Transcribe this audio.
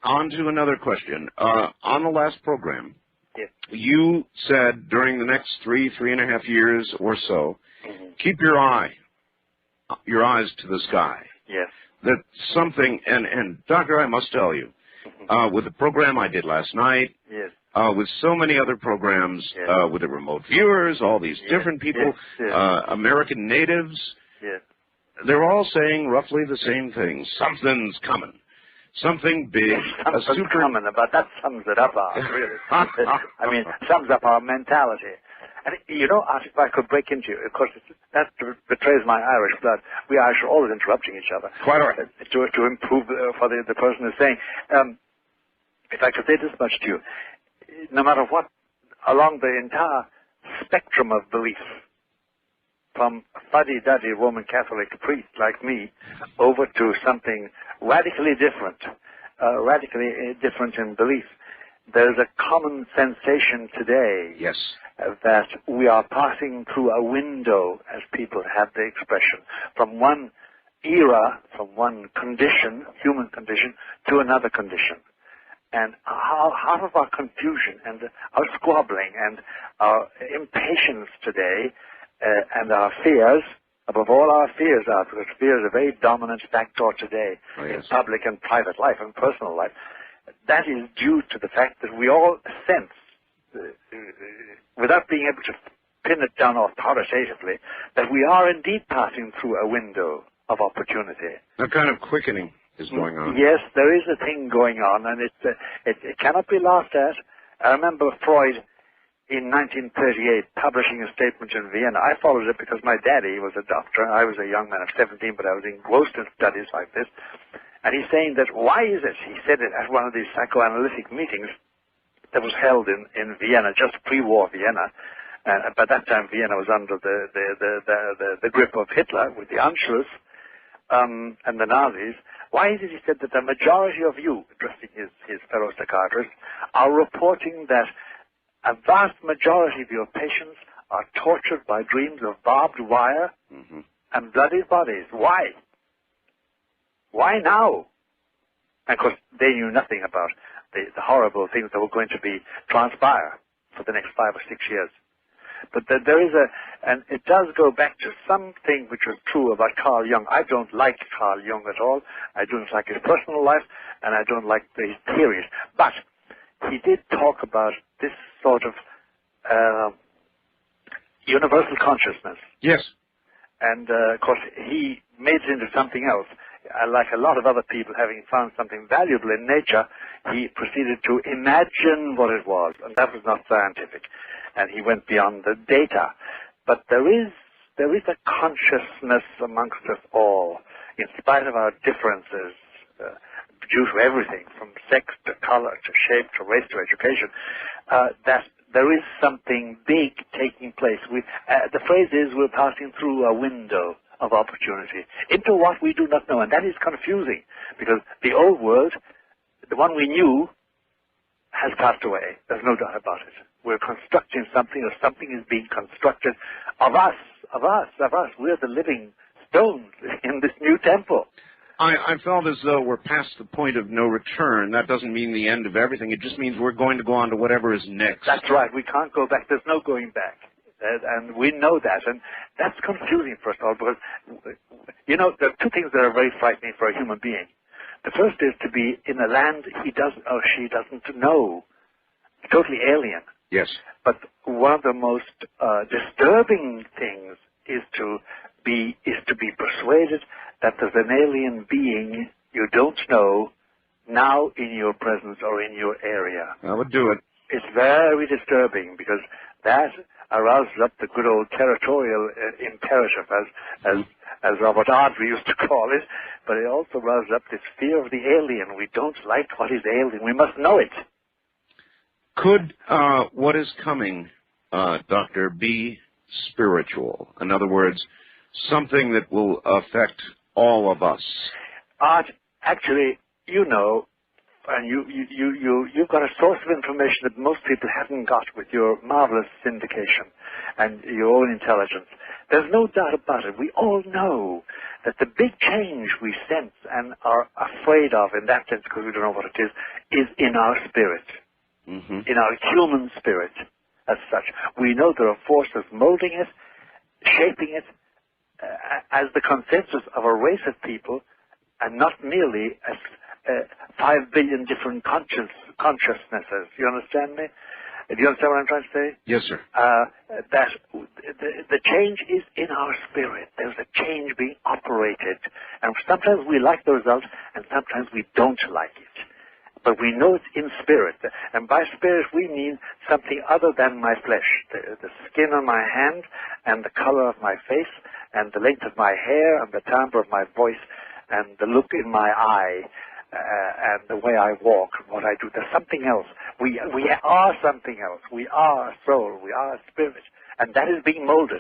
On to another question. On the last program, yes. You said during the next 3.5 years or so, keep your eyes to the sky. Yes. That something, and Doctor, I must tell you, with the program I did last night, yes. With so many other programs, yes. With the remote viewers, all these yes. different people, yes. Yes. American natives, yes. they're all saying roughly the same thing. Something's coming. Something big. Something's coming, but that sums it up, really. I mean, sums up our mentality. And, you know, if I could break into you, of course, that betrays my Irish blood. We Irish are always interrupting each other. Quite all right. To improve for the person who's saying. If I could say this much to you, no matter what, along the entire spectrum of belief, from a fuddy-duddy Roman Catholic priest like me over to something radically different in belief, there's a common sensation today yes. That we are passing through a window, as people have the expression, from one era, from one condition, human condition, to another condition. And half of our confusion and our squabbling and our impatience today and our fears, above all our fears are, because fear is a very dominant factor today in public and private life and personal life, that is due to the fact that we all sense, without being able to pin it down authoritatively, that we are indeed passing through a window of opportunity. A kind of quickening is going on. Yes, there is a thing going on, and it cannot be laughed at. I remember Freud in 1938 publishing a statement in Vienna. I followed it because my daddy was a doctor. I was a young man of 17, but I was engrossed in studies like this. And he's saying that, why is it, he said it at one of these psychoanalytic meetings that was held in Vienna, just pre-war Vienna. And by that time, Vienna was under the grip of Hitler with the Anschluss and the Nazis. Why is it, he said, that the majority of you, addressing his fellow psychiatrists, are reporting that a vast majority of your patients are tortured by dreams of barbed wire and bloody bodies. Why? Why now? And of course, they knew nothing about the horrible things that were going to be transpire for the next 5 or 6 years. But there is and it does go back to something which was true about Carl Jung. I don't like Carl Jung at all. I don't like his personal life, and I don't like his theories. But he did talk about this sort of universal consciousness. Yes. And, of course, he made it into something else. Like a lot of other people, having found something valuable in nature, he proceeded to imagine what it was, and that was not scientific. And he went beyond the data. But there is a consciousness amongst us all, in spite of our differences, due to everything, from sex to color to shape to race to education, that there is something big taking place. The phrase is, we're passing through a window of opportunity into what we do not know, and that is confusing, because the old world, the one we knew, has passed away. There's no doubt about it. We're constructing something, or something is being constructed of us. We're the living stones in this new temple. I felt as though we're past the point of no return. That doesn't mean the end of everything. It just means we're going to go on to whatever is next. That's right. We can't go back. There's no going back. And we know that. And that's confusing, first of all, because, you know, there are two things that are very frightening for a human being. The first is to be in a land he doesn't or she doesn't know. Totally alien. Yes. But one of the most disturbing things is to be persuaded that there's an alien being you don't know now in your presence or in your area. That would do it. It's very disturbing, because that arouses up the good old territorial imperative, as Robert Ardrey used to call it, but it also rouses up this fear of the alien. We don't like what is alien. We must know it. Could what is coming, Doctor, be spiritual? In other words, something that will affect all of us? Art, actually, you know, and you've got a source of information that most people haven't got with your marvelous syndication and your own intelligence. There's no doubt about it. We all know that the big change we sense and are afraid of in that sense, because we don't know what it is in our spirit, in our human spirit as such. We know there are forces molding it, shaping it, as the consensus of a race of people, and not merely as 5 billion different consciousnesses. You understand me? Do you understand what I'm trying to say? Yes, sir. That the change is in our spirit. There's a change being operated. And sometimes we like the result, and sometimes we don't like it. But we know it's in spirit. And by spirit, we mean something other than my flesh. The skin on my hand, and the color of my face, and the length of my hair, and the timbre of my voice, and the look in my eye, and the way I walk, what I do. There's something else. We are something else. We are a soul. We are a spirit. And that is being molded.